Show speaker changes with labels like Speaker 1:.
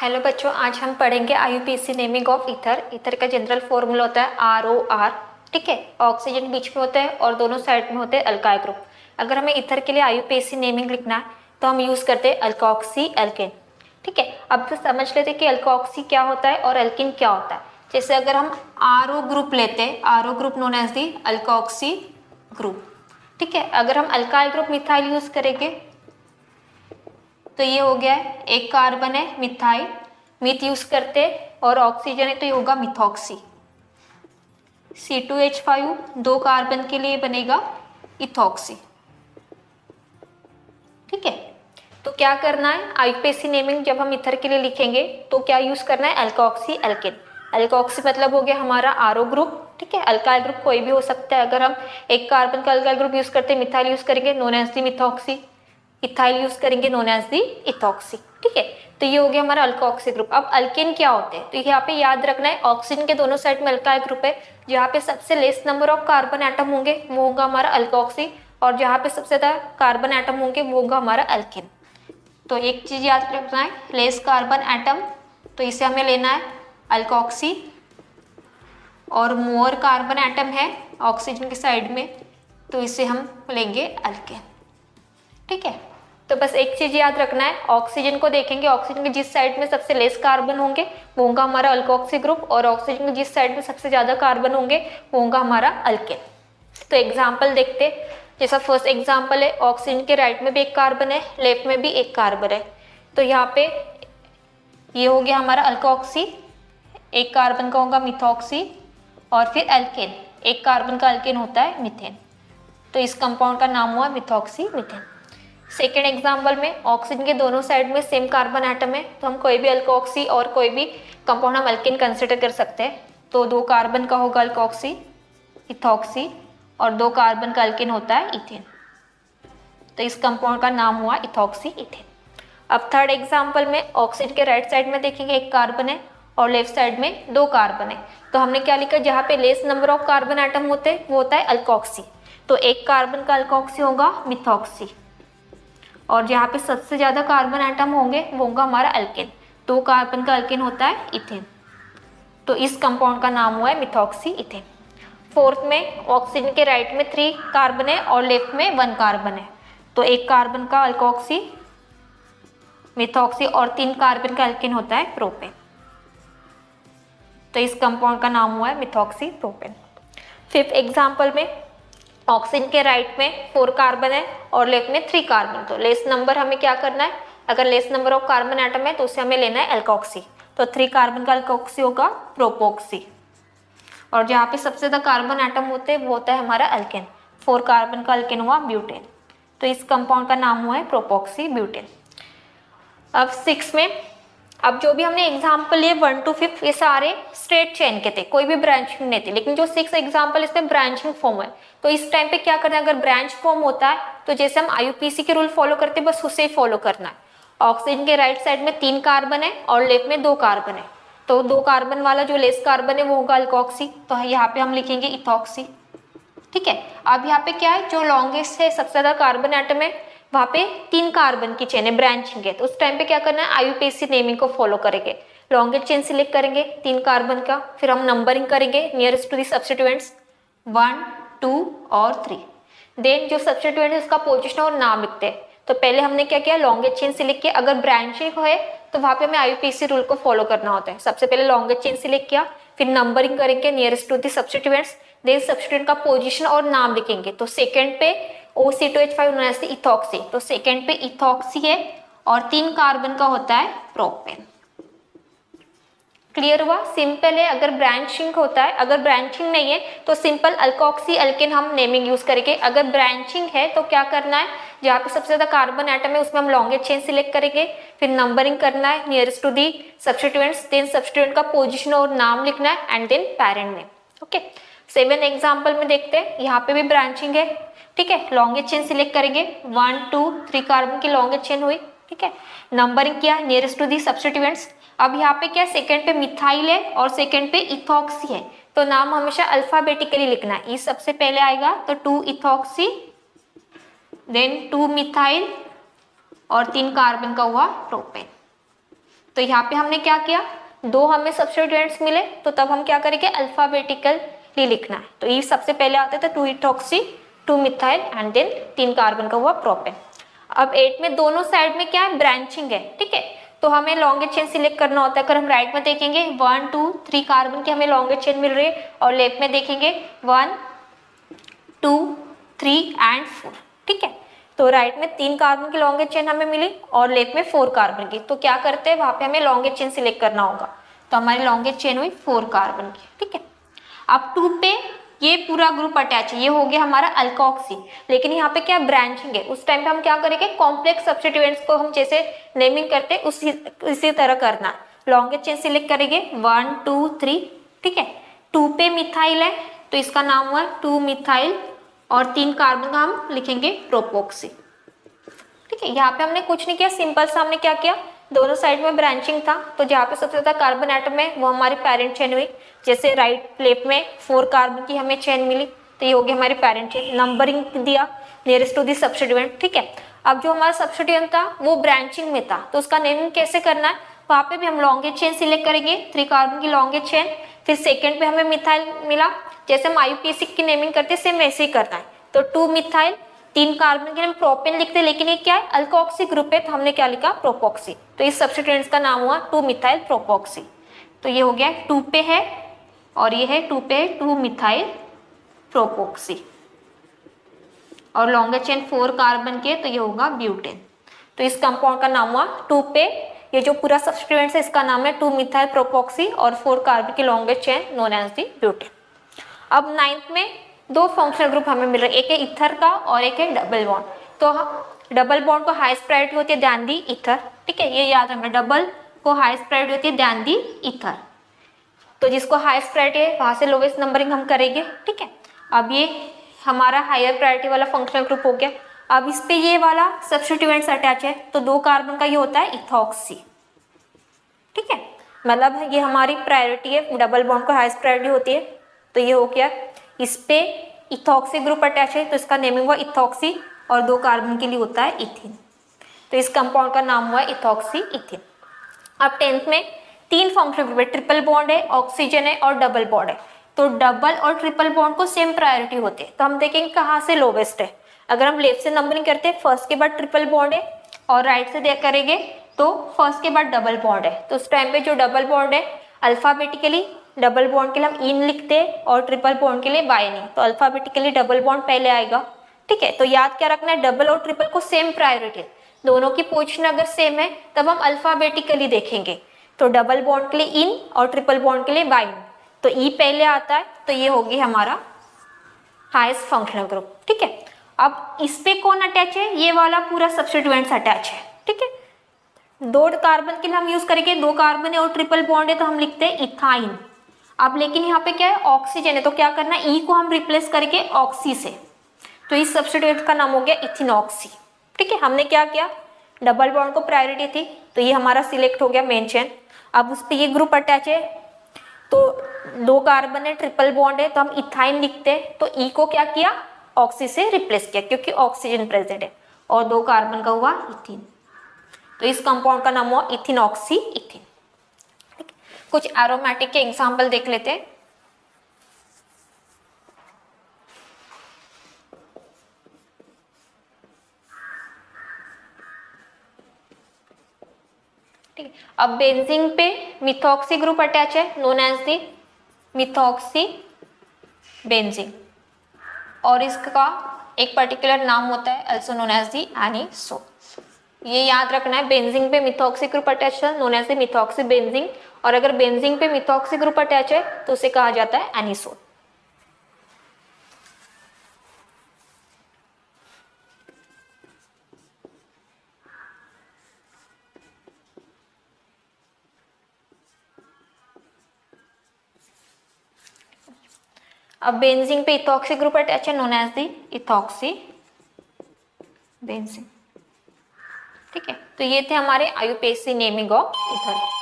Speaker 1: Hello बच्चों, आज हम पढ़ेंगे IUPAC naming of ether. Ether का जनरल फॉर्मूला होता है ROR। ठीक है, ऑक्सीजन बीच में होता है और दोनों साइड में होते हैं अल्काइल ग्रुप। अगर हमें ईथर के लिए आईयूपीएसी नेमिंग लिखना है तो हम यूज करते हैं अल्कोक्सी एल्केन। ठीक है, अब तो समझ लेते हैं कि अल्कोक्सी क्या होता है और एल्केन क्या होता है। जैसे अगर हम RO ग्रुप लेते हैं, RO group known as the alkoxy group. ठीक है, अगर हम अल्काइल ग्रुप मिथाइल यूज करेंगे तो ये हो गया है, एक कार्बन है मिथाइल, मिथ यूज करते और ऑक्सीजन है तो ये होगा मिथॉक्सी। C2H5 दो कार्बन के लिए बनेगा इथॉक्सी। ठीक है, तो क्या करना है, आईयूपीएसी नेमिंग जब हम ईथर के लिए लिखेंगे तो क्या यूज करना है, अल्कोक्सी एल्केन। अल्कोक्सी मतलब हो गया हमारा RO ग्रुप। ठीक है, अल्काइल ग्रुप कोई भी हो सकता है। अगर हम एक कार्बन का अल्काइल ग्रुप यूज करते हैं, मिथाइल यूज करेंगे known as the methoxy, ethyl use करेंगे नोन एज दी इथॉक्सी। ठीक है, तो ये हो गया हमारा अल्कोक्सी ग्रुप। अब अल्केन क्या होते हैं, तो यहाँ पे याद रखना है ऑक्सीजन के दोनों साइड में अल्काइल ग्रुप है। जहाँ पे सबसे less number of carbon atom होंगे वो होगा हमारा अल्कोक्सी, और जहाँ पे सबसे ज्यादा कार्बन एटम होंगे वो होगा हमारा अल्केन। तो एक चीज याद रखना है, लेस कार्बन एटम, तो इसे हमें लेना है अल्कोक्सी, और मोर कार्बन एटम है ऑक्सीजन के साइड में तो इसे हम लेंगे अल्केन। ठीक है, तो बस एक चीज याद रखना है, ऑक्सीजन को देखेंगे, ऑक्सीजन के जिस साइड में सबसे लेस कार्बन होंगे वो होगा हमारा अल्कोक्सी ग्रुप, और ऑक्सीजन के जिस साइड में सबसे ज्यादा कार्बन होंगे वो होगा हमारा अल्केन। तो एग्जांपल देखते, जैसा फर्स्ट एग्जांपल है, ऑक्सीजन के राइट में भी एक कार्बन है, लेफ्ट में भी एक कार्बन है, तो यहाँ पे ये हो गया हमारा अल्कोक्सी, एक कार्बन का होगा मिथॉक्सी, और फिर अल्केन, एक कार्बन का अल्केन होता है मिथेन, तो इस कंपाउंड का नाम हुआ मिथॉक्सी मिथेन। सेकेंड एग्जाम्पल में ऑक्सीजन के दोनों साइड में सेम कार्बन एटम है, तो हम कोई भी अल्कोक्सी और कोई भी कंपाउंड हम अल्केन कंसिडर कर सकते हैं। तो दो कार्बन का होगा अल्कोक्सी इथॉक्सी, और दो कार्बन का अल्केन होता है इथेन, तो इस कंपाउंड का नाम हुआ इथॉक्सी इथेन। अब थर्ड एग्जाम्पल में ऑक्सीजन के राइट साइड में देखेंगे एक कार्बन है और लेफ्ट साइड में दो कार्बन है, तो हमने क्या लिखा, जहाँ पे less number of carbon atom होते हैं वो होता है अल्कोक्सी, तो एक कार्बन का अल्कोक्सी होगा मिथॉक्सी, और जहाँ पे सबसे ज्यादा कार्बन एटम होंगे वो होगा हमारा अल्केन, दो कार्बन का अल्केन होता है इथेन, तो इस कंपाउंड का नाम हुआ है मिथॉक्सी इथेन। फोर्थ में ऑक्सीजन के राइट में 3 कार्बन है और लेफ्ट में 1 कार्बन है, तो एक कार्बन का अल्कोक्सी मिथॉक्सी और 3 कार्बन का अल्केन होता है प्रोपेन, तो इस कंपाउंड का नाम हुआ है मिथॉक्सी प्रोपेन। फिफ्थ एग्जाम्पल में ऑक्सीजन के राइट में 4 कार्बन है और लेफ्ट में 3 कार्बन, तो लेस नंबर हमें क्या करना है, अगर less number of carbon atom है तो उसे हमें लेना है अल्कोक्सी, तो 3 कार्बन का अल्कोक्सी होगा प्रोपोक्सी, और जहाँ पे सबसे ज्यादा कार्बन एटम होते हैं वो होता है हमारा अल्केन, 4 कार्बन का अल्केन हुआ ब्यूटेन, तो इस कंपाउंड का नाम हुआ है प्रोपोक्सी ब्यूटेन। अब 6 में, अब जो भी हमने एग्जाम्पल लिए 1 to 5 ये सारे स्ट्रेट चेन के थे, कोई भी ब्रांचिंग नहीं थी, लेकिन जो 6 एग्जाम्पल इसमें ब्रांचिंग फॉर्म है, तो इस टाइम पे क्या करना है, अगर ब्रांच फॉर्म होता है तो जैसे हम आईयूपीएसी के रूल फॉलो करते हैं बस उसे ही फॉलो करना है। ऑक्सीजन के राइट साइड में 3 कार्बन है और लेफ्ट में 2 कार्बन है, तो 2 कार्बन वाला जो लेस कार्बन है वो होगा अल्कोक्सी, तो यहाँ पे हम लिखेंगे इथॉक्सी। ठीक है, अब यहाँ पे क्या है, जो लॉन्गेस्ट है सबसे ज्यादा कार्बन एटम है वहाँ पे 3 कार्बन की चेन है, ब्रांचिंग है, तो उस टाइम पे क्या करना है, आईयूपीएसी नेमिंग को फॉलो करेंगे, लॉन्गेस्ट चेन सिलेक्ट करेंगे 3 कार्बन का, फिर हम नंबरिंग करेंगे नियरेस्ट टू दी सब्स्टिट्यूएंट्स 1 2 और 3, देन जो सब्स्टिट्यूएंट है उसका पोजीशन और नाम लिखते हैं। तो पहले हमने क्या किया, लॉन्गेस्ट चेन सिलेक्ट किया, अगर ब्रांचिंग है तो वहाँ पे हमें आईयूपीएसी रूल को फॉलो करना होता है, सबसे पहले लॉन्गेस्ट चेन सिलेक्ट किया, फिर नंबरिंग करेंगे nearest to the substituents, then substituent का पोजीशन और नाम लिखेंगे, तो सेकंड पे O(C2H5) known as the ethoxy, तो सेकंड पे इथॉक्सी है और 3 कार्बन का होता है प्रोपेन। क्लियर हुआ, सिंपल है। अगर ब्रांचिंग होता है, अगर ब्रांचिंग नहीं है तो सिंपल अल्कोक्सी एल्केन हम नेमिंग यूज करेंगे, अगर ब्रांचिंग है तो क्या करना है, जहाँ पे सबसे ज्यादा कार्बन एटम है उसमें हम लॉन्गेस्ट चेन सिलेक्ट करेंगे, फिर नंबरिंग करना है nearest to the substituents, then substituent का पोजीशन और नाम लिखना है and then parent name. Okay, 7 example में देखते हैं, यहाँ पे भी ब्रांचिंग है। ठीक है, लॉन्गेस्ट चेन सिलेक्ट करेंगे, 1 2 3 कार्बन की लॉन्गेस्ट चेन हुई। ठीक है, नंबरिंग किया नियरेस्ट टू दी सब्स्टिट्यूएंट्स। अब यहाँ पे क्या, सेकंड पे मिथाइल है और सेकंड पे इथॉक्सी है, तो नाम हमेशा अल्फाबेटिकली लिखना है, ई सबसे पहले आएगा तो 2 इथॉक्सी, देन 2 मिथाइल और 3 कार्बन का हुआ प्रोपेन। तो यहाँ पे हमने क्या किया, दो हमें सब्स्टिट्यूएंट्स मिले, तो तब हम क्या करेंगे, अल्फाबेटिकली लिखना है। तो ये सबसे पहले आते थे 2-इथॉक्सी 2-मिथाइल एंड देन 3 कार्बन का हुआ प्रोपेन। अब 8 में दोनों साइड में क्या है, ब्रांचिंग है, ठीक है, तो हमें लॉन्गेस्ट चेन सिलेक्ट करना होता है। अगर हम राइट में देखेंगे 1 2 3 कार्बन की हमें लॉन्गेस्ट चेन मिल रही है, और लेफ्ट में देखेंगे 1 2 3 एंड 4, ठीक है। तो राइट में 3 कार्बन की लॉन्गेस्ट चेन हमें मिली और लेफ्ट में 4 कार्बन की, तो क्या करते हैं, वहां पे हमें लॉन्गेस्ट चेन सिलेक्ट करना होगा। तो हमारी लॉन्गेस्ट चेन हुई 4 कार्बन की, ठीक है। अब 2 पे ये पूरा ग्रुप अटैच है, ये हो गया हमारा अल्कोक्सी, लेकिन यहाँ पे क्या ब्रांचिंग है, उस टाइम पे हम क्या करेंगे, कॉम्प्लेक्स सब्स्टिट्यूएंट्स को हम जैसे नेमिंग करते हैं उसी तरह करना है। लॉन्गेस्ट चेन सिलेक्ट करेंगे 1 2 3, ठीक है। 2 पे मिथाइल है तो इसका नाम हुआ 2-मिथाइल, और 3 कार्बन का हम लिखेंगे प्रोपोक्सी, ठीक है। यहाँ पे हमने कुछ नहीं किया, सिंपल सा हमने क्या किया, दोनों साइड में ब्रांचिंग था, तो जहाँ पे सबसे ज्यादा कार्बन एटम है वो हमारी पेरेंट चेन हुई। जैसे राइट लेफ्ट में 4 कार्बन की हमें चेन मिली, तो ये हो गया हमारी पेरेंट चेन। नंबरिंग दिया नियरेस्ट टू दी सब्स्टिट्यूएंट, ठीक है। अब जो हमारा सब्स्टिट्यूएंट था वो ब्रांचिंग में था, तो उसका नेमिंग कैसे करना है, वहाँ पे भी हम लॉन्गेस्ट चेन सिलेक्ट करेंगे, 3 कार्बन की लॉन्गेस्ट चेन, फिर सेकेंड पे हमें मिथाइल मिला, जैसे हम IUPAC की नेमिंग करते हैं सेम वैसे ही करना है। तो 2-मिथाइल 3 कार्बन के लिए हम प्रोपेन लिखते हैं, लेकिन ये क्या है, अल्कोक्सी ग्रुप है, तो हमने क्या लिखा, प्रोपोक्सी। तो इस सब्स्टिट्यूएंट्स का नाम हुआ 2-मिथाइल प्रोपोक्सी। तो ये हो गया 2 पे है और ये है 2 पे है 2-मिथाइल प्रोपोक्सी, और लॉन्गेस्ट चेन 4 कार्बन के, तो ये होगा ब्यूटेन। तो इस कंपाउंड का नाम हुआ 2 पे, ये जो पूरा सब्स्टिट्यूएंट्स है इसका नाम है 2-मिथाइल प्रोपोक्सी, और 4 कार्बन की longest chain known as the butane. अब 9th में 2 फंक्शनल ग्रुप हमें मिल रहे हैं, एक है ईथर का और एक है डबल बॉन्ड। तो डबल बॉन्ड को हाईएस्ट प्रायोरिटी होती है, ध्यान दी ईथर, ठीक है, ये याद रखना, डबल को हाईएस्ट प्रायोरिटी होती है, ध्यान दी ईथर। तो जिसको हाईएस्ट प्रायोरिटी है वहां से लोवेस्ट नंबरिंग हम करेंगे, ठीक है। अब ये हमारा हायर प्रायोरिटी वाला फंक्शनल ग्रुप हो गया। अब इस पे ये वाला सब्स्टिट्यूएंट्स अटैच है, तो 2 कार्बन का ये होता है इथॉक्सी, ठीक है, मतलब ये हमारी प्रायोरिटी है, डबल बॉन्ड को हाईएस्ट प्रायोरिटी होती है, तो ये हो गया। इस पे इथॉक्सी ग्रुप अटैच है, तो इसका नेमिंग हुआ इथॉक्सी, और 2 कार्बन के लिए होता है इथिन, तो इस कंपाउंड का नाम हुआ इथॉक्सी इथिन। अब 10th में 3 फंक्शनल ग्रुप है, ट्रिपल बॉन्ड है, ऑक्सीजन है और डबल बॉन्ड है। तो डबल और ट्रिपल बॉन्ड को सेम प्रायोरिटी होती है, तो हम देखेंगे कहाँ से लोवेस्ट है। अगर हम लेफ्ट से नंबरिंग करते हैं, फर्स्ट के बाद ट्रिपल बॉन्ड है, और राइट से करेंगे तो फर्स्ट के बाद डबल बॉन्ड है। तो उस टाइम पे जो डबल बॉन्ड है, अल्फाबेटिकली डबल बॉन्ड के लिए हम इन लिखते हैं और ट्रिपल बॉन्ड के लिए बाय नहीं, तो अल्फाबेटिकली डबल बॉन्ड पहले आएगा, ठीक है। तो याद क्या रखना है, डबल और ट्रिपल को सेम प्रायोरिटी, दोनों की पोजीशन अगर सेम है तब हम अल्फाबेटिकली देखेंगे। तो डबल बॉन्ड के लिए इन और ट्रिपल बॉन्ड के लिए बाय, तो ई पहले आता है, तो ये होगी हमारा हाईएस्ट फंक्शनल ग्रुप, ठीक है। अब इस पे कौन अटैच है, ये वाला पूरा सब्स्टिट्यूएंट्स अटैच है, ठीक है। 2 कार्बन के लिए हम यूज करेंगे, 2 कार्बन है और ट्रिपल बॉन्ड है, तो हम लिखते हैं इथाइन। अब लेकिन यहाँ पे क्या है, ऑक्सीजन है, तो क्या करना है, ई को हम रिप्लेस करके ऑक्सी से, तो इस सब्स्टिट्यूएंट का नाम हो गया इथिनॉक्सी, ठीक है। हमने क्या किया, डबल बॉन्ड को प्रायोरिटी थी, तो ये हमारा सिलेक्ट हो गया मेन चेन। अब उस पर ये ग्रुप अटैच है, तो 2 कार्बन है, ट्रिपल बॉन्ड है, तो हम इथाइन लिखते हैं, तो ई को क्या किया, ऑक्सी से रिप्लेस किया, क्योंकि ऑक्सीजन प्रेजेंट है, और 2 कार्बन का हुआ इथिन, तो इस कंपाउंड का नाम हुआ इथिनॉक्सी इथिन। कुछ एरोमेटिक के एग्जाम्पल देख लेते हैं। ठीक है, अब बेंजीन पे मिथॉक्सी ग्रुप अटैच है, known as the methoxy benzene, और इसका एक पर्टिकुलर नाम होता है also known as the anisole. ये याद रखना है, बेंजीन पे मिथॉक्सी ग्रुप अटैच है, known as the methoxy benzene, और अगर बेंजीन पे मिथॉक्सी ग्रुप अटैच है तो उसे कहा जाता है एनिसोन। अब बेंजीन पे इथॉक्सी ग्रुप अटैच है, known as the ethoxy benzene, ठीक है। तो ये थे हमारे IUPAC नेमिंग ऑफ ईथर।